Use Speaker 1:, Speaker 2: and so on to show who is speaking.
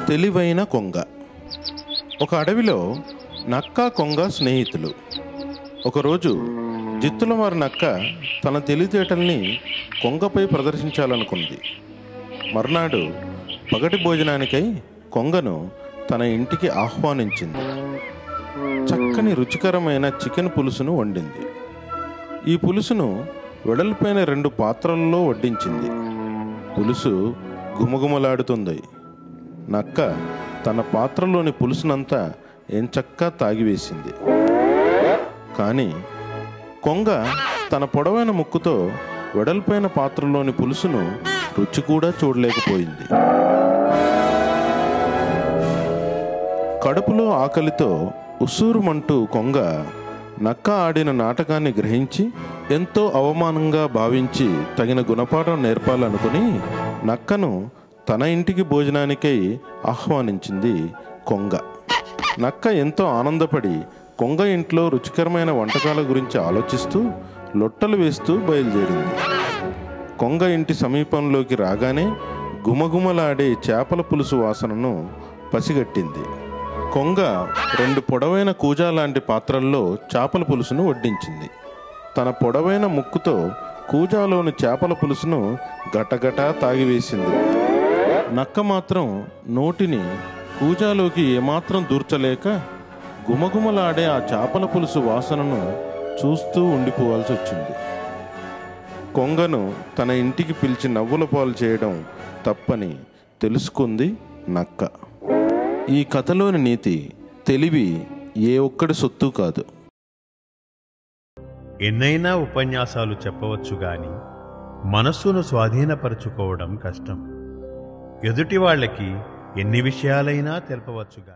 Speaker 1: తెలివైన కొంగ. ఒక అడవిలో నక్క కొంగ స్నేహితులు. ఒకరోజు జిత్తులమారి నక్క తన తెలివితేటల్ని కొంగపై ప్రదర్శించాలనుకుంది. మర్నాడు పగటి భోజనానికై కొంగను తన ఇంటికి ఆహ్వానించింది. చక్కని రుచికరమైన చికెన్ పులుసును వండింది. ఈ పులుసును వెడల్పైన 2 పాత్రల్లో వడ్డించింది. పులుసు గుమగుమలాడుతుంది. నక్క తన పాత్రలోని పులుసునంతా ఎంచక్కా తాగివేసింది. కానీ కొంగ తన పొడవైన ముక్కుతో వెడల్పైన పాత్రలోని పులుసును రుచి కూడా చూడలేకపోయింది. కడుపులో ఆకలితో ఉస్సూరుమంటూ కొంగ నక్క ఆడిన నాటకాన్ని గ్రహించి ఎంతో అవమానంగా భావించి తగిన గుణపాఠం నేర్పాలనుకుని నక్కను తన ఇంటికి భోజనానికై ఆహ్వానించింది కొంగ. నక్క ఎంతో ఆనందపడి కొంగ ఇంట్లో రుచికరమైన వంటకాల గురించి ఆలోచిస్తూ లొట్టలు వేస్తూ బయలుదేరింది. కొంగ ఇంటి సమీపంలోకి రాగానే గుమగుమలాడే చేపల పులుసు వాసనను పసిగట్టింది. కొంగ 2 పొడవైన కూజా లాంటి పాత్రల్లో చేపల పులుసును వడ్డించింది. తన పొడవైన ముక్కుతో కూజాలోని చేపల పులుసును గటగటా తాగివేసింది. నక్క మాత్రం నోటిని కూజాలోకి ఏమాత్రం దూర్చలేక గుమగుమలాడే ఆ చేపల పులుసు వాసనను చూస్తూ ఉండిపోవాల్సి వచ్చింది. కొంగను తన ఇంటికి పిలిచి నవ్వుల పాలు చేయడం తప్పని తెలుసుకుంది నక్క. ఈ కథలోని నీతి, తెలివి ఏ ఒక్కడి సొత్తు కాదు.
Speaker 2: ఎన్నైనా ఉపన్యాసాలు చెప్పవచ్చు గాని మనస్సును స్వాధీనపరచుకోవడం కష్టం. ఎదుటి వాళ్ళకి ఎన్ని విషయాలైనా తెలపవచ్చు గాని